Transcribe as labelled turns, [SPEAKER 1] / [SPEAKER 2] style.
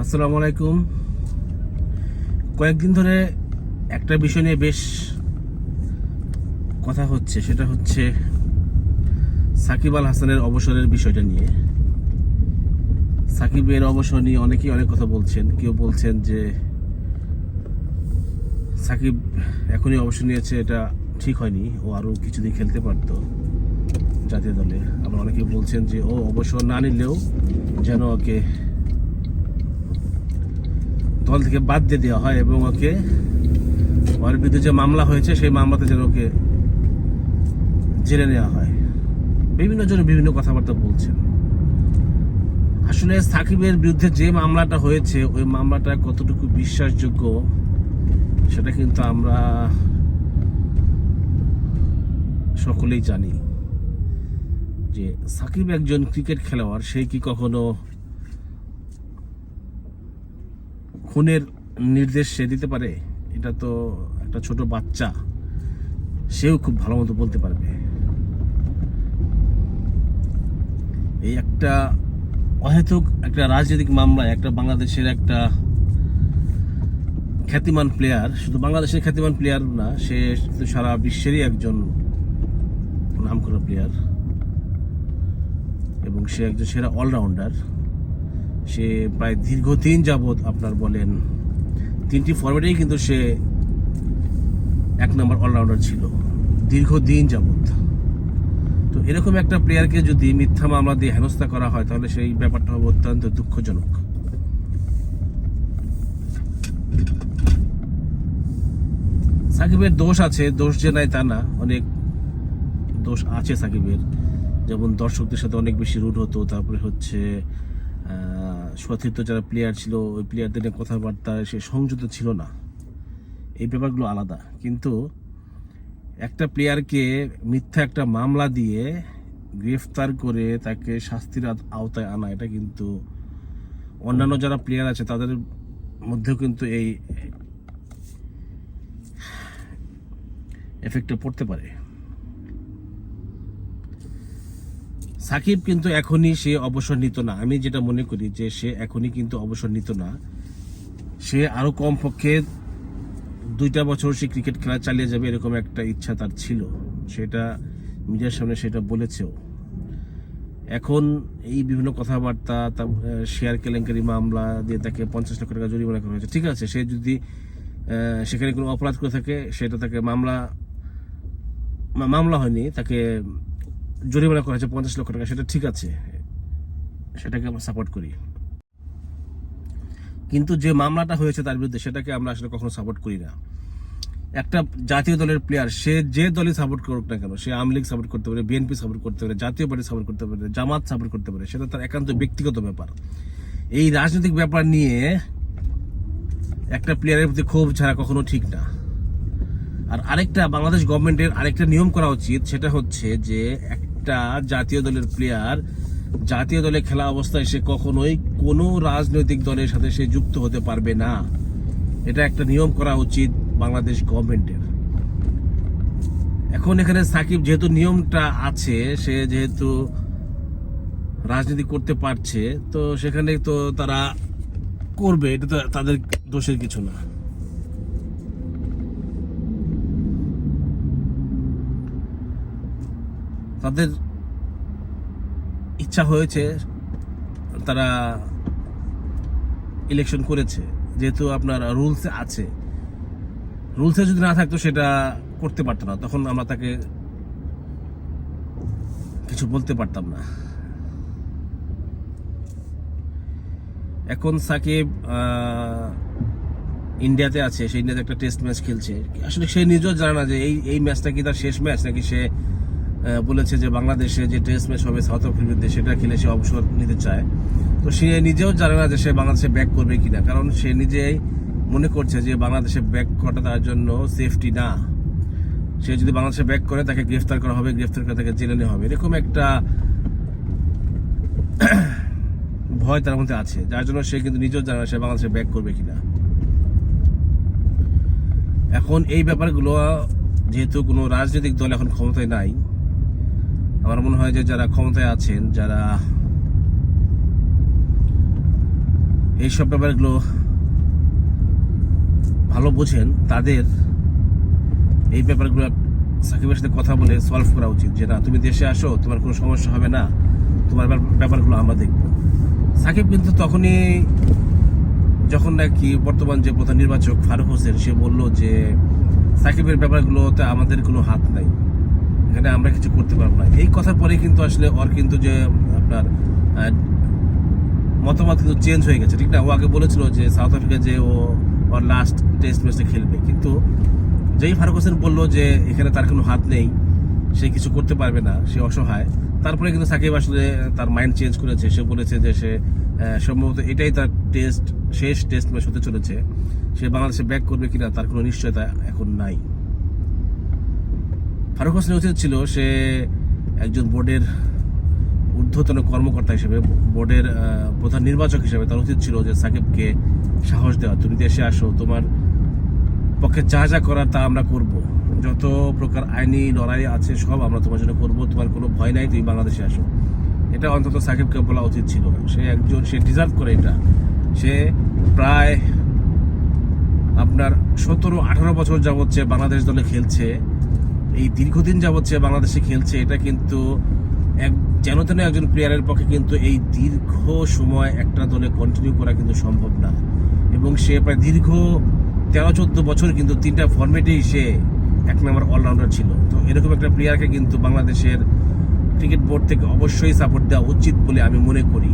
[SPEAKER 1] আসসালামু আলাইকুম। কয়েকদিন ধরে একটা বিষয় নিয়ে বেশ কথা হচ্ছে, সেটা হচ্ছে সাকিব আল হাসানের অবসরের বিষয়টা নিয়ে। সাকিবের অবসর নিয়ে অনেকেই অনেক কথা বলছেন। কেউ বলছেন যে সাকিব এখনই অবসর নিয়েছে, এটা ঠিক হয়নি, ও আরো কিছুদিন খেলতে পারতো জাতীয় দলে। আবার অনেকে বলছেন যে ও অবসর না নিলেও যেন ওকে দল থেকে বাদ দিয়ে দেওয়া হয় এবং ওকে ওর বিরুদ্ধে যে মামলা হয়েছে সেই মামলাতে যেন ওকে জেলে নেওয়া হয়। বিভিন্ন জন বিভিন্ন কথাবার্তা বলছেন। আসলে সাকিবের বিরুদ্ধে যে মামলাটা হয়েছে ওই মামলাটা কতটুকু বিশ্বাসযোগ্য সেটা কিন্তু আমরা সকলেই জানি। যে সাকিব একজন ক্রিকেট খেলোয়াড়, সে কি কখনো খুনের নির্দেশ সে দিতে পারে? এটা তো একটা ছোট বাচ্চা, সেও খুব ভালো মতো বলতে পারবে। এই একটা অহেতুক একটা রাজনৈতিক মামলায় একটা বাংলাদেশের একটা খ্যাতিমান প্লেয়ার, শুধু বাংলাদেশের খ্যাতিমান প্লেয়ার না, সে সারা বিশ্বেরই একজন নামকরা প্লেয়ার এবং সে একজন সেরা অলরাউন্ডার। সে প্রায় দীর্ঘদিন যাবৎ আপনার বলেন 3টি ফরম্যাটেই কিন্তু সে 1 নম্বর অলরাউন্ডার ছিল দীর্ঘদিন যাবৎ। তো এরকম একটা প্লেয়ারকে যদি মিথ্যা মামলা দিয়ে হেনস্থা করা হয় তাহলে সেই ব্যাপারটা হবে অত্যন্ত দুঃখজনক। সাকিবের দোষ আছে, দোষ যে নাই তা না, অনেক দোষ আছে সাকিবের। যেমন দর্শকদের সাথে অনেক বেশি রুড হতো, তারপরে হচ্ছে সতীর্থ যারা প্লেয়ার ছিল ওই প্লেয়ারদের নিয়ে কথাবার্তা সে সংযত ছিল না, এই ব্যাপারগুলো আলাদা। কিন্তু একটা প্লেয়ারকে মিথ্যা একটা মামলা দিয়ে গ্রেফতার করে তাকে শাস্তির আওতায় আনা, এটা কিন্তু অন্যান্য যারা প্লেয়ার আছে তাদের মধ্যেও কিন্তু এই এফেক্টটা পড়তে পারে। সাকিব কিন্তু এখনই সে অবসর নিত না, আমি যেটা মনে করি যে সে এখনই কিন্তু অবসর নিত না। সে আরো কমপক্ষে 2টা বছর সে ক্রিকেট খেলা চালিয়ে যাবে এরকম একটা ইচ্ছা তার ছিল, সেটা মিডিয়ার সামনে সেটা বলেছেও। এখন এই বিভিন্ন কথাবার্তা, শেয়ার কেলেঙ্কারি মামলা দিয়ে তাকে 50 লক্ষ টাকা জরিমানা করা হয়েছে। ঠিক আছে, সে যদি সেখানে কোনো অপরাধ করে থাকে সেটা তাকে মামলা হয়নি, তাকে জরিমানা করা হয়েছে 50 লক্ষ টাকা, সেটা ঠিক আছে, সেটাকে আমরা সাপোর্ট করি। কিন্তু যে মামলাটা হয়েছে তার বিরুদ্ধে সেটাকে আমরা আসলে কখনো সাপোর্ট করি না। একটা জাতীয় দলের প্লেয়ার, সে যে দলই সাপোর্ট করুক না কেন, সে আওয়ামী লীগ সাপোর্ট করতে পারে, বিএনপি সাপোর্ট করতে পারে, জাতীয় পার্টি সাপোর্ট করতে পারে, জামাত সাপোর্ট করতে পারে, সেটা তার একান্ত ব্যক্তিগত ব্যাপার। এই রাজনৈতিক ব্যাপার নিয়ে একটা প্লেয়ারের প্রতি ক্ষোভ ছাড়া কখনো ঠিক না। আর আরেকটা, বাংলাদেশ গভর্নমেন্টের আরেকটা নিয়ম করা উচিত, সেটা হচ্ছে যে একটা জাতীয় দলের প্লেয়ার জাতীয় দলে খেলা অবস্থায় সে কখনোই কোনো রাজনৈতিক দলের সাথে সে যুক্ত হতে পারবে না। এটা একটা নিয়ম করা উচিত বাংলাদেশ গভর্নমেন্টের। এখন এখানে সাকিব যেহেতু নিয়মটা আছে, সে যেহেতু রাজনীতি করতে পারছে, তো সেখানে তো তারা করবে, এটা তো তাদের দোষের কিছু না। তাদের ইচ্ছা হয়েছে, তারা ইলেকশন করেছে, যেহেতু আপনার রুলসে আছে। রুলসে যদি না থাকতো সেটা করতে পারতো না, তখন আমরা তাকে কিছু বলতে পারতাম না। এখন সাকিব ইন্ডিয়াতে আছে, সে ইন্ডিয়াতে একটা টেস্ট ম্যাচ খেলছে। আসলে সে নিজেও জানে না যে এই ম্যাচটা কি তার শেষ ম্যাচ, নাকি সে বলেছে যে বাংলাদেশে যে টেস্ট ম্যাচ হবে সাউথ আফ্রিকার বিরুদ্ধে সেটা খেলে সে অবসর নিতে চায়। তো সে নিজেও জানে না যে সে বাংলাদেশে ব্যাক করবে কিনা, কারণ সে নিজেই মনে করছে যে বাংলাদেশে ব্যাক করাটা তার জন্য সেফটি না। সে যদি বাংলাদেশে ব্যাক করে তাকে গ্রেফতার করা হবে, গ্রেফতার করে তাকে জেলে নেওয়া হবে, এরকম একটা ভয় তার মধ্যে আছে, যার জন্য সে কিন্তু নিজেও জানে না সে বাংলাদেশে ব্যাক করবে কিনা। এখন এই ব্যাপারগুলো যেহেতু কোনো রাজনৈতিক দল এখন ক্ষমতায় নাই, আমার মনে হয় যে যারা ক্ষমতায় আছেন, যারা এইসব ব্যাপারগুলো ভালো বোঝেন, তাদের এই ব্যাপারগুলো সাকিবের সাথে কথা বলে সলভ করা উচিত, যে না তুমি দেশে আসো, তোমার কোনো সমস্যা হবে না, তোমার ব্যাপারগুলো আমরা দেখবো। সাকিব কিন্তু তখনই, যখন নাকি বর্তমান যে প্রধান নির্বাচক ফারুক হোসেন, সে বলল যে সাকিবের ব্যাপারগুলোতে আমাদের কোনো হাত নাই, এখানে আমরা কিছু করতে পারবো না। এই কথার পরে কিন্তু আসলে ওর কিন্তু যে আপনার মতামত কিন্তু চেঞ্জ হয়ে গেছে, ঠিক না? ও আগে বলেছিল যে সাউথ আফ্রিকা যে ওর লাস্ট টেস্ট ম্যাচে খেলবে, কিন্তু যেই ফারুক হোসেন বললো যে এখানে তার কোনো হাত নেই, সে কিছু করতে পারবে না, সে অসহায়, তারপরে কিন্তু সাকিব আসলে তার মাইন্ড চেঞ্জ করেছে। সে বলেছে যে সে সম্ভবত এটাই তার শেষ টেস্ট ম্যাচ হতে চলেছে, সে বাংলাদেশে ব্যাক করবে কিনা তার কোনো নিশ্চয়তা এখন নাই। ফারুক হোসেনের উচিত ছিল, সে একজন বোর্ডের ঊর্ধ্বতন কর্মকর্তা হিসেবে, বোর্ডের প্রধান নির্বাচক হিসেবে তার উচিত ছিল যে সাকিবকে সাহস দেওয়া, তুমি দেশে আসো, তোমার পক্ষে যা যা করার তা আমরা করব, যত প্রকার আইনি লড়াই আছে সব আমরা তোমার জন্য করবো, তোমার কোনো ভয় নাই, তুমি বাংলাদেশে আসো। এটা অন্তত সাকিবকে বলা উচিত ছিল। সে ডিজার্ভ করে এটা। সে প্রায় আপনার 17-18 বছর যাবৎ বাংলাদেশ দলে খেলছে, এই দীর্ঘদিন যাবৎ বাংলাদেশে খেলছে। এটা কিন্তু যেন তেন একজন প্লেয়ারের পক্ষে কিন্তু এই দীর্ঘ সময় একটা দলে কন্টিনিউ করা কিন্তু সম্ভব না, এবং সে প্রায় দীর্ঘ 13-14 বছর কিন্তু 3টা ফরম্যাটেই সে 1 নম্বর অলরাউন্ডার ছিল। তো এরকম একটা প্লেয়ারকে কিন্তু বাংলাদেশের ক্রিকেট বোর্ড থেকে অবশ্যই সাপোর্ট দেওয়া উচিত বলে আমি মনে করি।